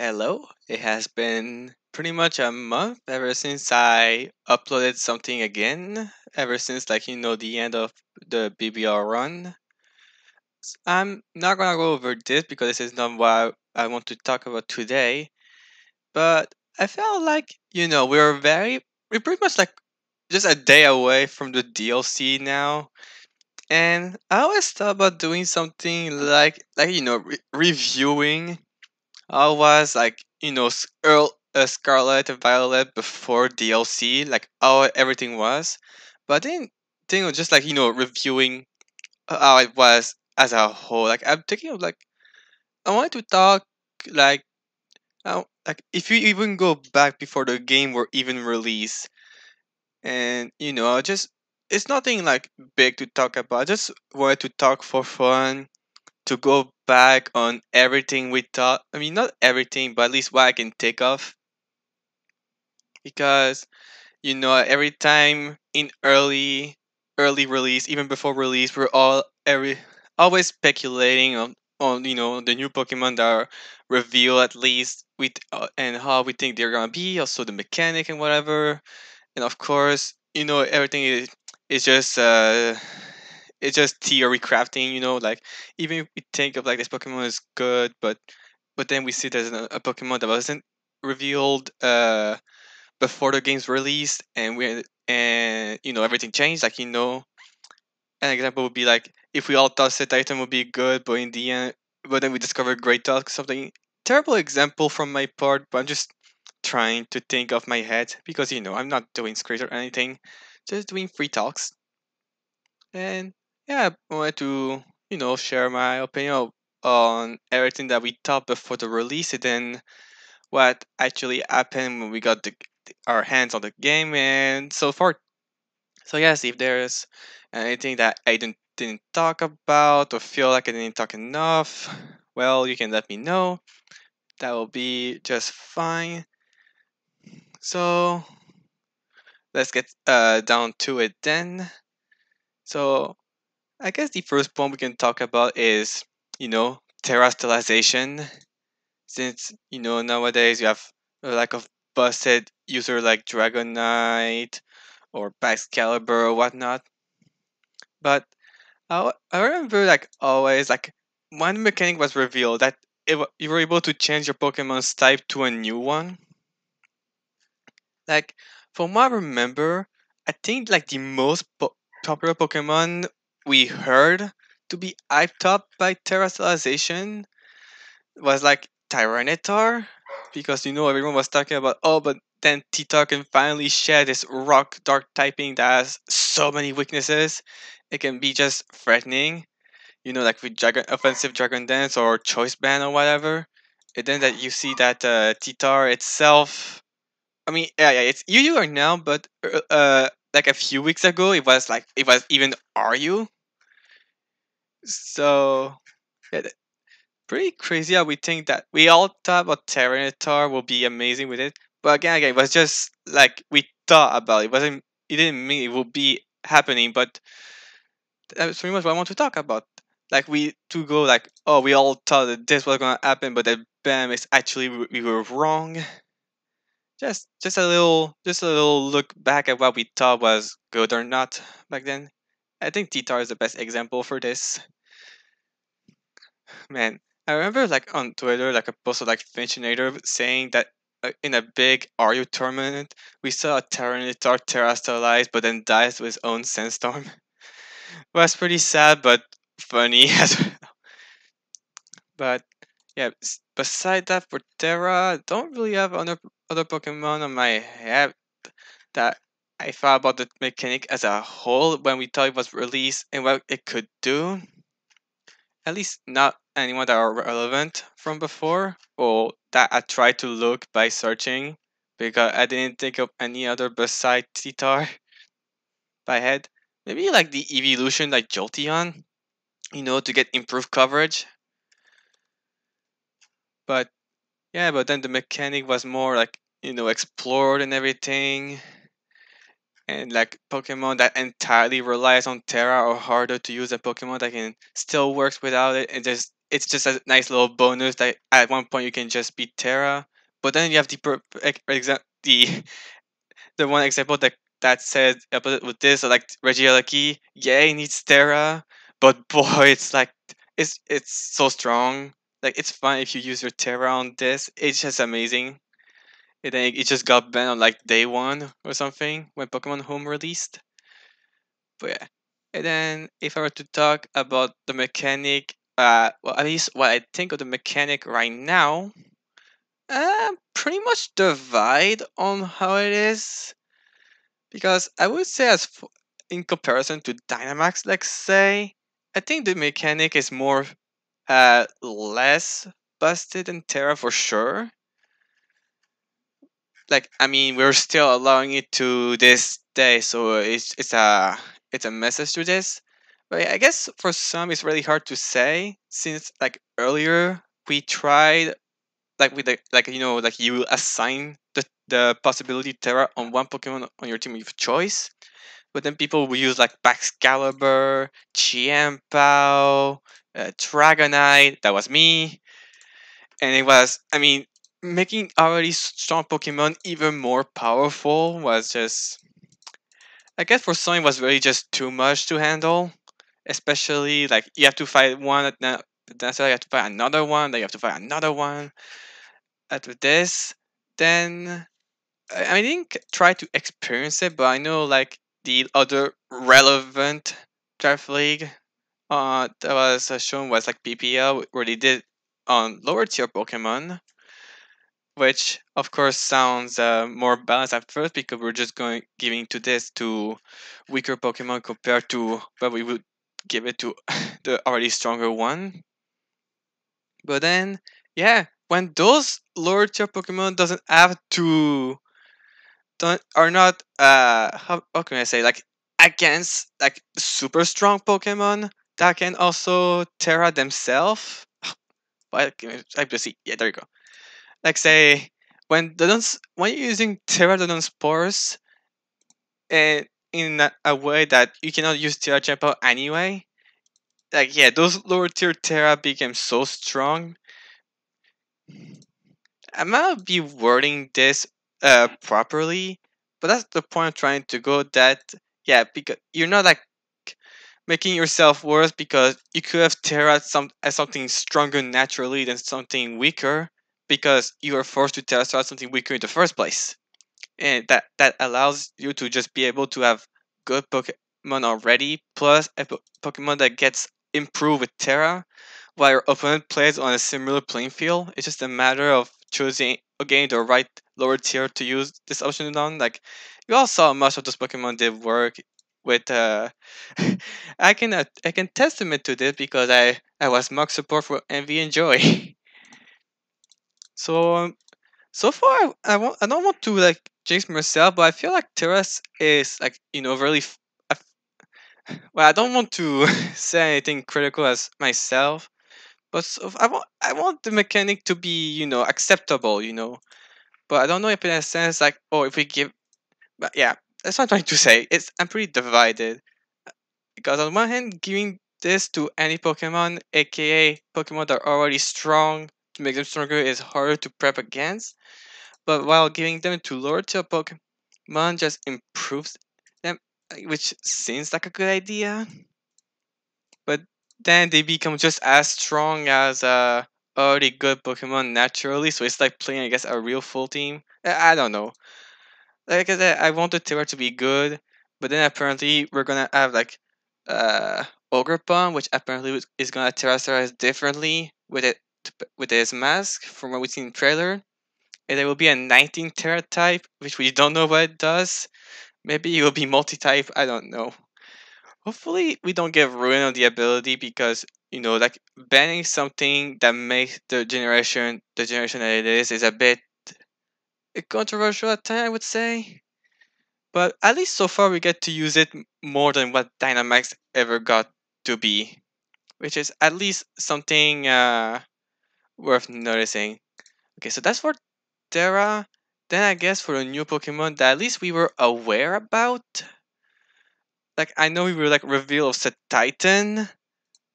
Hello. It has been pretty much a month ever since I uploaded something again. Ever since, the end of the BBR run. I'm not gonna go over this because this is not what I want to talk about today. But I felt like, we're pretty much like just a day away from the DLC now. And I always thought about doing something reviewing I was like, Scarlet and Violet before DLC, like how everything was. But I didn't think of just reviewing how it was as a whole. Like I'm thinking of I wanted to talk like if you even go back before the game were even released, and just it's nothing like big to talk about. I just wanted to talk for fun to go back on everything we thought. I mean, not everything, but at least what I can take of. Because every time in early release, even before release, we're all every always speculating on the new Pokemon that are revealed at least with and how we think they're gonna be, also the mechanic and whatever. And of course, everything is just it's just theory crafting. Like even if we think of like this Pokemon is good, but then we see there's a Pokemon that wasn't revealed before the game's released, and everything changed. An example would be like if we all thought set item would be good, but in the end, but then we discovered great talk, something terrible example from my part, but I'm just trying to think of my head because I'm not doing script or anything, just doing free talks. And yeah, I wanted to share my opinion on everything that we thought before the release, and then what actually happened when we got our hands on the game and so forth. So yes, if there's anything that I didn't talk about or feel like I didn't talk enough, well, you can let me know. That will be just fine. So let's get down to it then. So I guess the first point we can talk about is terrestrialization. Since nowadays you have a lack of busted user like Dragonite or Excalibur or whatnot. But I remember like always like one mechanic was revealed that you were able to change your Pokemon's type to a new one. Like from what I remember, I think like the most popular Pokemon we heard to be hyped up by terrestrialization was like Tyranitar, because everyone was talking about, oh, but then Titar can finally share this rock dark typing that has so many weaknesses. It can be just threatening, like with dragon offensive dragon dance or choice band or whatever. And then that you see that Titar itself, I mean, yeah, it's you are now, but like a few weeks ago it was even RU. So yeah, pretty crazy how we think that we all thought about Tyranitar will be amazing with it, but again, it was just like we thought about it. It didn't mean it would be happening, but that's pretty much what I want to talk about. Like we to go like, oh, we all thought that this was gonna happen, but then bam, it's actually we were wrong. Just a little look back at what we thought was good or not back then. I think Titar is the best example for this. Man, I remember like on Twitter, like a post of like Finchinator saying that in a big RU tournament, we saw a Tyranitar terrestrialized but then dies to his own sandstorm. Was pretty sad but funny as well. But yeah, beside that for Terra, I don't really have other Pokemon on my head that I thought about the mechanic as a whole when we thought it was released and what it could do. At least not anyone that are relevant from before or that I tried to look by searching because I didn't think of any other beside Titar by head. Maybe like the evolution like Jolteon, to get improved coverage. But yeah, but then the mechanic was more like, explored and everything. and like Pokemon that entirely relies on Terra or harder to use a Pokemon that can still works without it, and just it's just a nice little bonus that at one point you can just beat Terra. But then you have the the one example that said opposite with this, so like Regieleki, yeah, it needs Terra, but boy, it's like it's so strong. Like it's fine if you use your Terra on this. It's just amazing. And then it just got banned on like day one or something when Pokemon Home released. But yeah. And then if I were to talk about the mechanic, well, at least what I think of the mechanic right now, pretty much divide on how it is. Because I would say, in comparison to Dynamax, let's say, I think the mechanic is more less busted than Terra for sure. Like I mean, we're still allowing it to this day, so it's a message to this. But yeah, I guess for some it's really hard to say since like earlier we tried like with the like like you assign the possibility Terra on one Pokemon on your team of choice, but then people will use like Baxcalibur, Chiempao, Dragonite. That was me, and it was. I mean, making already strong Pokemon even more powerful was just. I guess for some it was really just too much to handle. Especially like you have to fight one, then so you have to fight another one, then you have to fight another one. After this, then I didn't try to experience it, but I know like the other relevant draft league that was shown was like PPL, where they did on lower tier Pokemon, which of course sounds more balanced at first because we're just going giving to this to weaker Pokemon compared to what we would give it to the already stronger one. But then, yeah, when those lower tier Pokemon doesn't have to don't are not how can I say like against like super strong Pokemon that can also Terra themselves. But I just see, yeah, there you go. Like say when you're using Pteranodon spores and in a way that you cannot use Terra Tempo anyway. Like yeah, those lower tier Terra became so strong. I might be wording this properly, but that's the point I'm trying to go. That yeah, because you're not like making yourself worse because you could have Terra as something stronger naturally than something weaker because you are forced to Terra start something weaker in the first place, and that allows you to just be able to have good Pokemon already plus a Pokemon that gets improved with Terra while your opponent plays on a similar playing field. It's just a matter of choosing again the right lower tier to use this option on. Like you all saw much of those Pokemon did work with I can testament to this because I was mock support for Envy and Joy. So so far I don't want to like jinx myself, but I feel like Terras is like really well, I don't want to say anything critical as myself, but I want the mechanic to be acceptable, but I don't know if in a sense like oh if we give but yeah, that's what I'm trying to say. I'm pretty divided because on one hand giving this to any Pokemon, aka Pokemon that are already strong, to make them stronger is harder to prep against, but while giving them to lower tier Pokemon just improves them, which seems like a good idea. But then they become just as strong as already good Pokemon naturally. So it's like playing, I guess, a real full team. I don't know. Like I said, I wanted Terra to be good, but then apparently we're gonna have like Ogerpon, which apparently is gonna terrestrialize differently with his mask from what we seen in the trailer. And there will be a 19 Terra type, which we don't know what it does. Maybe it will be multi-type. I don't know. Hopefully, we don't get ruined on the ability because like banning something that makes the generation that it is a bit controversial at times. I would say, but at least so far we get to use it more than what Dynamax ever got to be, which is at least something worth noticing. Okay, so that's for Terra. Then I guess for the new Pokemon that at least we were aware about, like I know we were like reveal of Set Titan,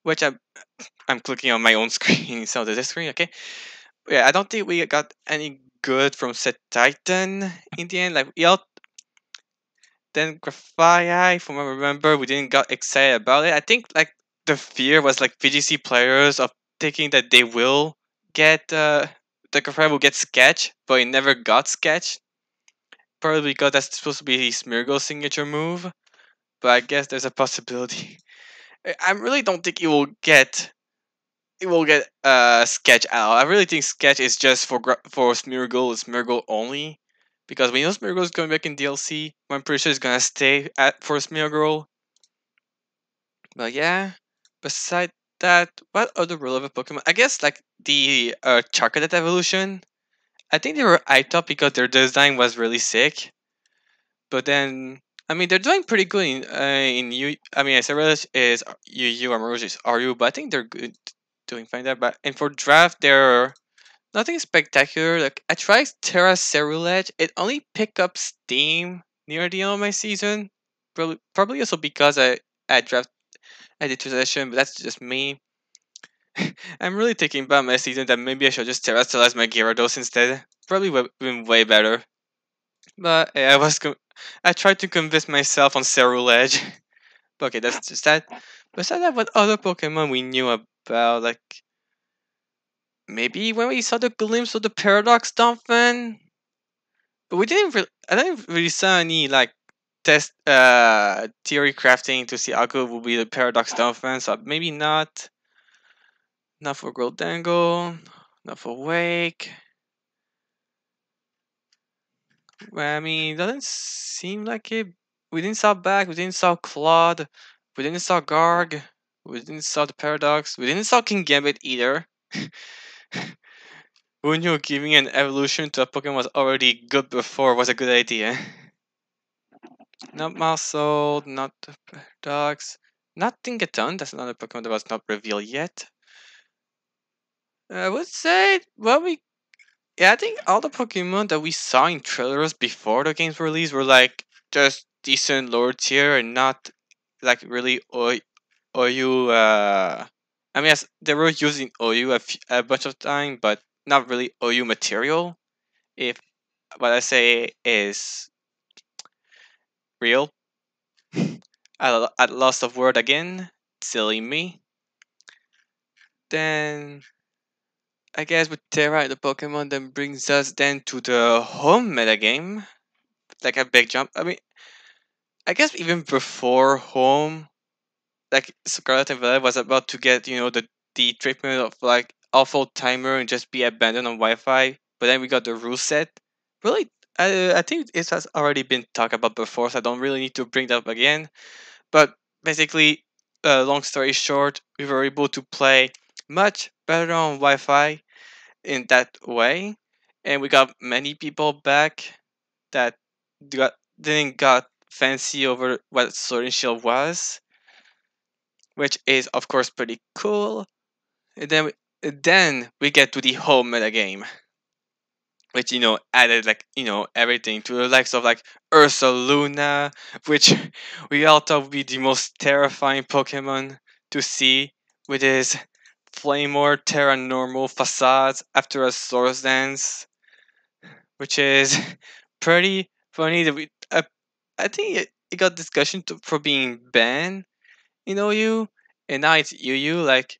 which I'm clicking on my own screen, so this screen, okay. Yeah, I don't think we got any good from Set Titan in the end. Like we all then Graphite, from what I remember, we didn't got excited about it. I think like the fear was like VGC players of thinking that they will get the Graphite will get sketch, but it never got sketch. Probably because that's supposed to be Smeargle's signature move. But I guess there's a possibility. I really don't think it will get sketch out. I really think sketch is just for Smeargle only. Because we know Smeargle is going back in DLC, but I'm pretty sure it's gonna stay at for Smeargle. But yeah, beside that, what other relevant Pokemon? I guess like the Chocolate evolution. I think they were hyped up because their design was really sick. But then, I mean, they're doing pretty good in U. I mean, Acerelis is UU, Amarouge is RU, but I think they're good doing fine there. But and for draft, they're nothing spectacular. Like I tried Terra Cerulege, it only picked up steam near the end of my season. Probably also because I draft I did transition, but that's just me. I'm really thinking about my season that maybe I should just terrestrialize my Gyarados instead. Probably would have been way better. But yeah, I tried to convince myself on Cerulege. But okay, that's just that. Besides that, what other Pokemon we knew about? Like maybe when we saw the glimpse of the Paradox Dolphin, but we didn't. I didn't really saw any like test theory crafting to see how good will be the Paradox Dolphin. So maybe not. Not for Goldangle. Not for Wake. Well, I mean, it doesn't seem like it. We didn't saw Back. We didn't saw Claude. We didn't saw Garg. We didn't saw the Paradox. We didn't saw King Gambit either. Who knew giving an evolution to a Pokemon was already good before was a good idea? Not Maushold, not the Paradox, not Tinkaton. That's another Pokemon that was not revealed yet. I would say, well, yeah, I think all the Pokemon that we saw in trailers before the game's release were like just decent lower tier and not like really OU. I mean, yes, they were using OU a bunch of time, but not really OU material. If what I say is real, I lost of word again. Silly me. Then I guess with Terra, the Pokemon then brings us then to the home metagame. Like a big jump. I mean, I guess even before home, like Scarlet and Violet was about to get, the treatment of like awful timer and just be abandoned on Wi-Fi. But then we got the rule set. Really, I think it has already been talked about before, so I don't really need to bring that up again. But basically, long story short, we were able to play much better on Wi-Fi in that way, and we got many people back that didn't got fancy over what Sword and Shield was, which is of course pretty cool. And then we get to the whole meta game, which added like everything to the likes of like Ursa Luna, which we all thought would be the most terrifying Pokemon to see with his Flamor Terra Normal facades after a Source Dance, which is pretty funny. I think it got discussion for being banned in OU, and now it's UU. Like,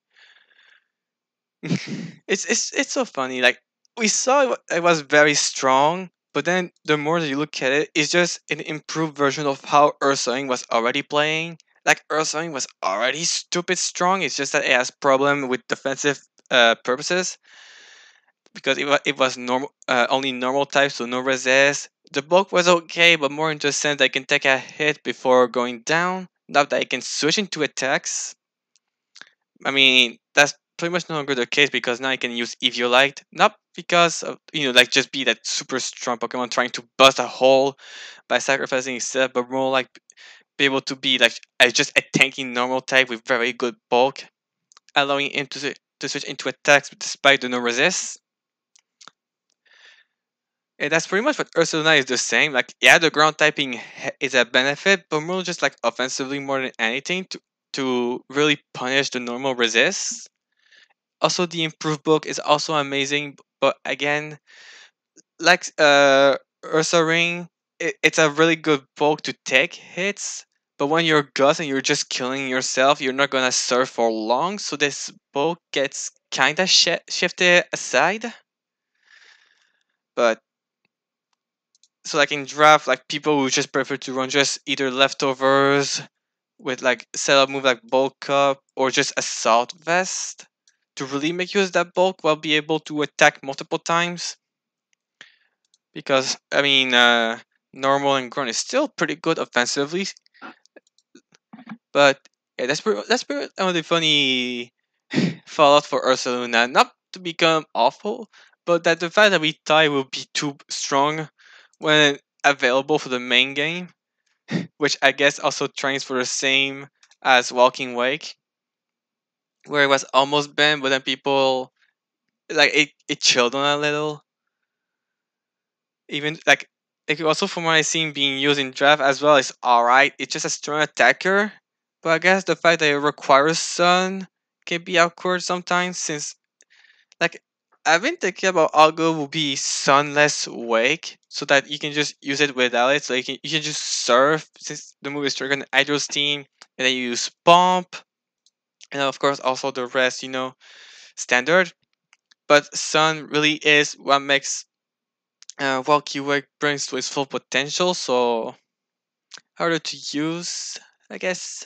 it's so funny. Like, we saw it was very strong, but then the more that you look at it, it's just an improved version of how Ursaring was already playing. Like, Ursaring was already stupid strong. It's just that it has problem with defensive purposes because it was normal only normal type, so no resist. The bulk was okay, but more in the sense that I can take a hit before going down. Not that I can switch into attacks. I mean, that's pretty much no longer the case because now I can use Eviolite. Not because of, like just be that super strong Pokemon trying to bust a hole by sacrificing itself, but more like be able to be like just a tanky normal type with very good bulk, allowing him to switch into attacks despite the no resist. And that's pretty much what Ursula is the same. Like, yeah, the ground typing is a benefit, but more just like offensively more than anything to really punish the normal resists. Also, the improved book is also amazing, but again, like Ursa Ring, it's a really good book to take hits. But when you're Gus and you're just killing yourself, you're not gonna surf for long. So this book gets kind of shifted aside. But so like in draft, like people who just prefer to run just either leftovers with like setup move like bulk up or just assault vest to really make use of that bulk while be able to attack multiple times. Because I mean, normal and grunt is still pretty good offensively, but yeah, that's pretty one of funny fallout for Ursaluna. Not to become awful, but that the fact that we thought it would be too strong when available for the main game, which I guess also trains for the same as Walking Wake, where it was almost banned, but then people like it chilled on a little. Even like it also from what I seen being used in draft as well is alright. It's just a strong attacker. But I guess the fact that it requires sun can be awkward sometimes since like I've been thinking about Algo will be sunless wake so that you can just use it without it. So you can just surf since the move is triggered on Idol's team and then you use bump and of course also the rest, standard. But sun really is what makes Walkie Wake brings to its full potential, so harder to use, I guess.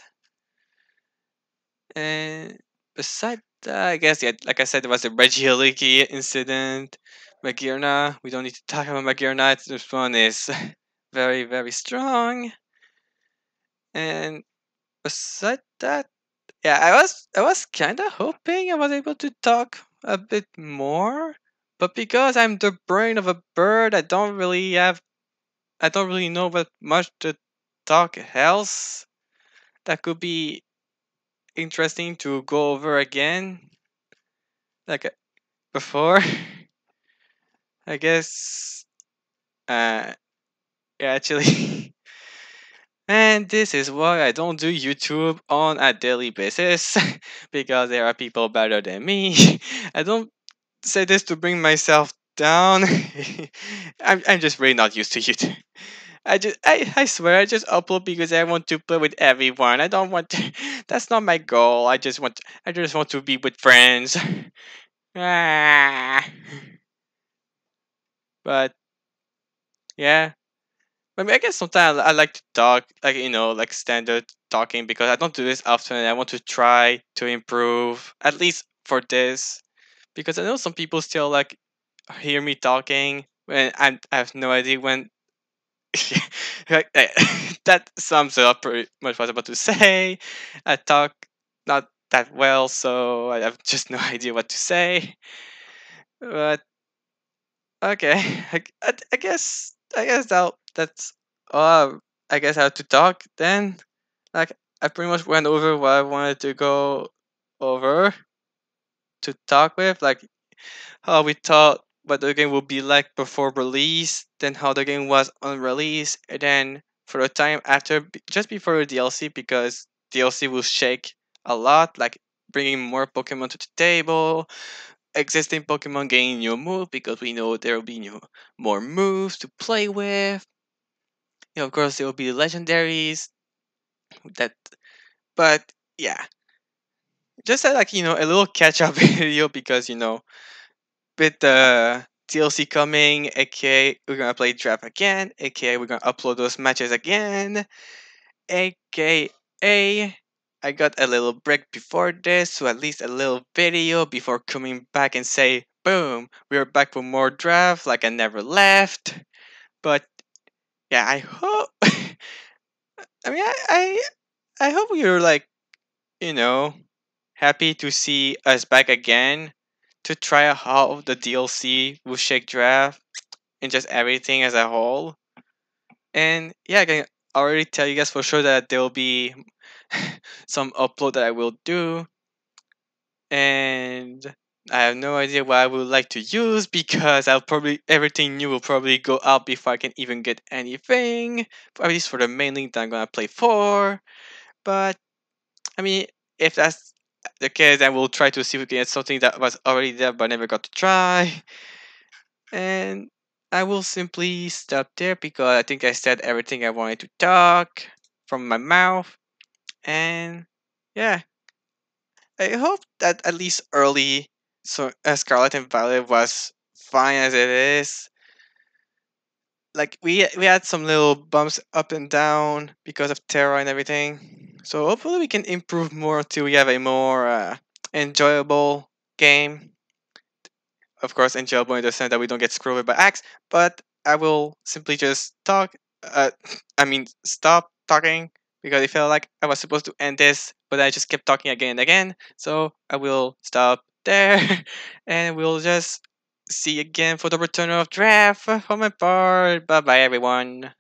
And beside that, I guess, yeah, like I said, there was the Regieliki incident. Magirna, we don't need to talk about Magirna. This one is very, very strong. And beside that, yeah, I was kind of hoping I was able to talk a bit more, but because I'm the brain of a bird, I don't really know what much to talk else that could be interesting to go over again, like before. I guess. Uh, yeah, actually. And this is why I don't do YouTube on a daily basis because there are people better than me. I don't say this to bring myself down. I'm just really not used to YouTube. I swear I just upload because I want to play with everyone. I don't want to that's not my goal. I just want to be with friends. Ah. But yeah. I mean I guess sometimes I like to talk like like standard talking because I don't do this often and I want to try to improve at least for this. Because I know some people still like hear me talking when I have no idea when like, that sums up pretty much what I was about to say. I talk not that well, so I have just no idea what to say. But okay, I guess that's all. I guess I have to talk then. Like I pretty much went over what I wanted to go over to talk with. Like how we thought what the game would be like before release, then how the game was on release, and then for the time after, just before the DLC, because DLC will shake a lot, like bringing more Pokemon to the table, existing Pokemon gaining new move because we know there will be more moves to play with. Of course, there will be legendaries that, but yeah, just like a little catch up video because with the DLC coming, aka we're gonna play draft again, aka we're gonna upload those matches again, aka I got a little break before this, so at least a little video before coming back and say, boom, we're back for more draft like I never left. But yeah, I hope. I mean, I hope you're like you know happy to see us back again to try out how the DLC will shake draft and just everything as a whole. And yeah, I can already tell you guys for sure that there will be some upload that I will do. And I have no idea what I would like to use because I'll probably everything new will probably go out before I can even get anything. At least for the main link that I'm gonna play for. But I mean, if that's the case, then we'll try to see if we can get something that was already there but never got to try. And I will simply stop there because I think I said everything I wanted to talk from my mouth. And yeah, I hope that at least early Scarlet and Violet was fine as it is. Like we had some little bumps up and down because of Terra and everything. So hopefully we can improve more until we have a more enjoyable game. Of course, enjoyable in the sense that we don't get screwed over by Axe. But I will simply just talk. Uh, I mean, stop talking because I felt like I was supposed to end this, but I just kept talking again and again. So I will stop there, and we'll just see again for the return of draft for my part. Bye bye, everyone.